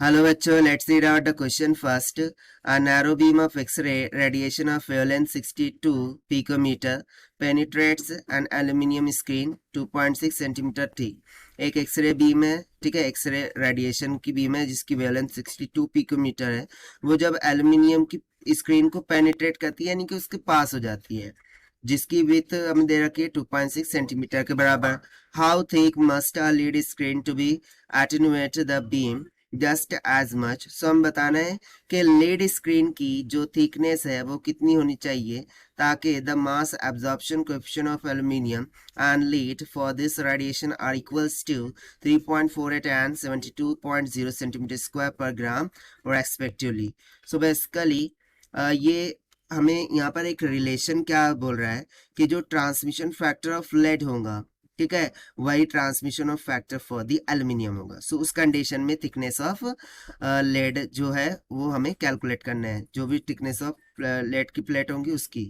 Hello bachcho, let's read out the question first. A narrow beam of X-ray radiation of wavelength 62 picometer penetrates an aluminium screen 2.6 centimetre थी। एक x ray beam है, ठीक है, x ray radiation की beam है जिसकी wavelength 62 picometre है। वो जब एल्यूमिनियम की स्क्रीन को पेनिट्रेट करती है यानी कि उसके पास हो जाती है, जिसकी विथ हमें दे रखी है 2.6 सेंटीमीटर के बराबर। How thick must a lead screen to be attenuate the beam just as much. So हम बताना है कि लीड स्क्रीन की जो थिकनेस है वो कितनी होनी चाहिए ताकि the mass absorption coefficient of aluminium and lead for this radiation are equals to 3.48 and 72.0 centimetre square per gram respectively. So basically ये हमें यहाँ पर एक रिलेशन क्या बोल रहा है कि जो ट्रांसमिशन फैक्टर ऑफ लेड होगा, ठीक है, वही transmission of factor for the aluminium होगा। सो उस कंडीशन में थिकनेस ऑफ लेड जो है वो हमें कैलकुलेट करना है, जो भी थिकनेस ऑफ लेड की प्लेट होंगी उसकी।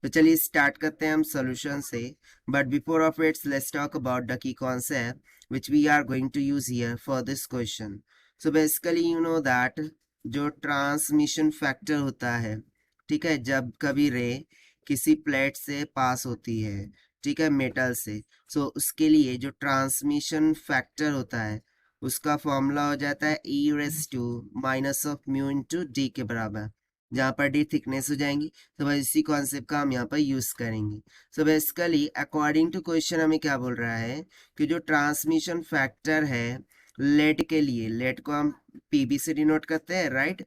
तो चलिए स्टार्ट करते हैं हम सॉल्यूशन से, but before of its let's talk about the key concept which we are going to use here for this question. So basically you know that जो ट्रांसमिशन फैक्टर होता है, ठीक है, जब कभी रे किसी प्लेट से पास होती है, ठीक है, मेटल से, सो उसके लिए जो ट्रांसमिशन फैक्टर होता है उसका फॉर्मूला हो जाता है e raise to minus of mu into d के बराबर, जहाँ पर डी थिकनेस हो जाएंगी। तो बस इसी कॉन्सेप्ट का हम यहाँ पर यूज करेंगे। So basically according to question हमें क्या बोल रहा है कि जो ट्रांसमिशन फैक्टर है लेड के लिए, लेड को हम पीबी से डिनोट करते हैं, राइट।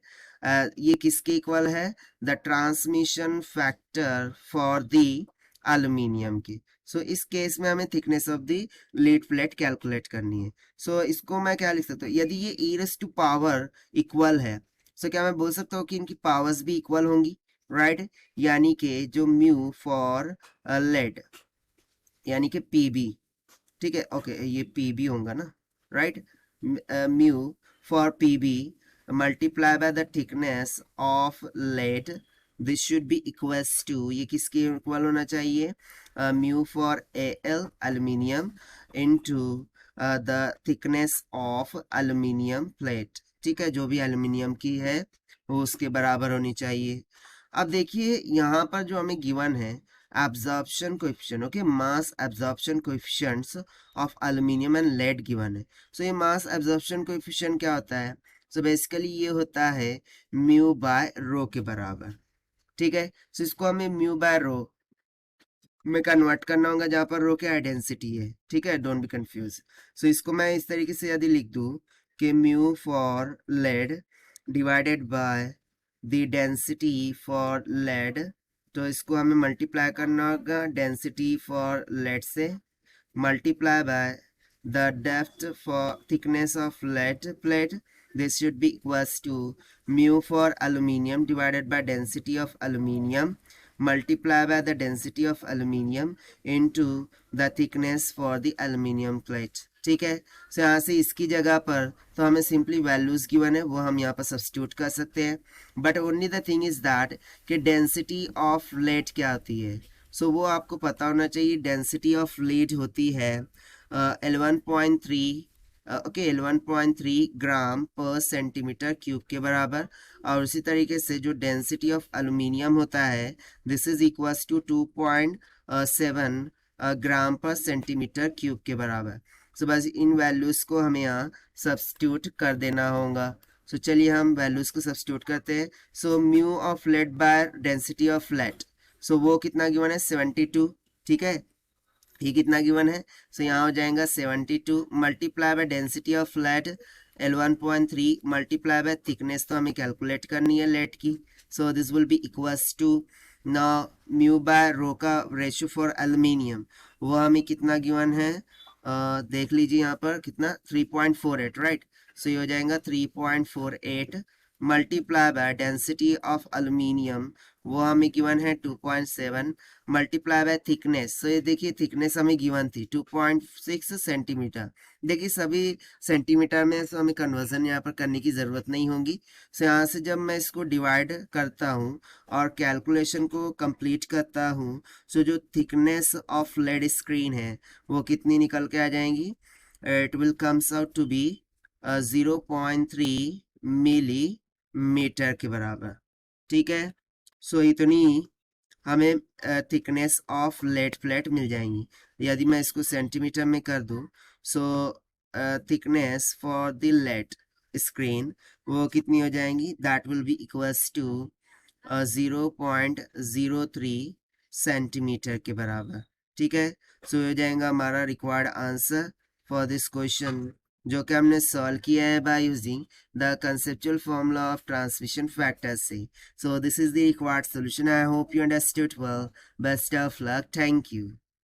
ये किसके इक्वल है? The transmission factor for the aluminium की। सो इस केस में हमें thickness of the lead plate calculate करनी है। सो इसको मैं क्या लिख सकता हूँ, यदि ये e raise to power equal है, सो क्या मैं बोल सकता हूँ कि इनकी पावर्स भी इक्वल होंगी, राइट। यानी कि जो म्यू फॉर लेड यानी कि पीबी, ठीक है, ओके, ये पीबी होगा ना, right. Mu for Pb multiply by the thickness of lead, this should be equals to, ये किसके इक्वल होना चाहिए, mu for A L aluminium into the thickness of aluminium plate, ठीक है, जो भी एल्यूमिनियम की है वो उसके बराबर होनी चाहिए। अब देखिए यहाँ पर जो हमें गिवन है absorption coefficient, okay, mass absorption coefficients of aluminium and lead given है। सो ये मास एब्जॉर्प्शन कोएफिशिएंट क्या होता है? सो बेसिकली ये होता है म्यू बाय रो के बराबर, ठीक है। सो इसको हमें म्यू बाय रो में कन्वर्ट करना होगा जहां पर रो क्या है, डेंसिटी है, ठीक है, डोंट बी कंफ्यूज। सो इसको मैं इस तरीके से यदि लिख दूं कि mu for lead divided by the density for lead, तो इसको हमें मल्टीप्लाई करना होगा डेंसिटी फॉर लेड से multiply by the depth for thickness of lead plate, this should be equals to mu for aluminium divided by density of aluminium multiply by the density of aluminium into the thickness for the aluminium plate, ठीक है। सो यहाँ से इसकी जगह पर तो हमें simply values given है वो हम यहाँ पर सब्स्टिट्यूट कर सकते हैं, but only the thing is that कि डेंसिटी ऑफ लेड क्या होती है। सो वो आपको पता होना चाहिए, डेंसिटी ऑफ लीड होती है 11.3 ओके 11.3 ग्राम पर सेंटीमीटर क्यूब के बराबर, और उसी तरीके से जो डेंसिटी ऑफ एल्यूमिनियम होता है दिस इज इक्वल्स टू 2.7 ग्राम पर सेंटीमीटर क्यूब के बराबर। सो बस इन वैल्यूज को हमें यहाँ सब्स्टिट्यूट कर देना होगा। सो चलिए हम वैल्यूज को सब्स्टिट्यूट करते हैं। So mu of lead by density of lead, so वो कितना गिवन है 72, ठीक है, ये कितना गिवन है, सो यहाँ हो जाएगा 72 multiply by density of lead 11.3 multiply by thickness, तो हमें कैलकुलेट करनी है लेड की। So this will be equals to now mu by rho का रेशियो फॉर एल्यूमिनियम वो हमें कितना गिवन है, देख लीजिए यहाँ पर कितना 3.48, राइट। सो ये हो जाएगा 3.48 multiply by density of aluminium वो हमें गिवन है 2.7 मल्टीप्लाई बाय थिकनेस। सो ये देखिए थिकनेस हमें गिवन थी 2.6 सेंटीमीटर। देखिए सभी सेंटीमीटर में, सो हमें कन्वर्जन यहाँ पर करने की ज़रूरत नहीं होगी। सो यहाँ से जब मैं इसको डिवाइड करता हूँ और कैलकुलेशन को कंप्लीट करता हूँ, सो जो थिकनेस ऑफ लेड स्क्रीन है वो कितनी निकल के आ जाएंगी, it will comes out to be 0.3 millimetre के बराबर। ठीक है, सो इतनी हमें थिकनेस ऑफ लेड प्लेट मिल जाएंगी। यदि मैं इसको सेंटीमीटर में कर दूं, so thickness for the lead screen वो कितनी हो जाएंगी, that will be equals to 0.03 centimetre के बराबर। ठीक है, सो हो जाएगा हमारा required answer for this question, जो कि हमने सॉल्व किया है by using the conceptual formula of transmission factor से। So this is the required solution. I hope you understood well. Best of luck. Thank you.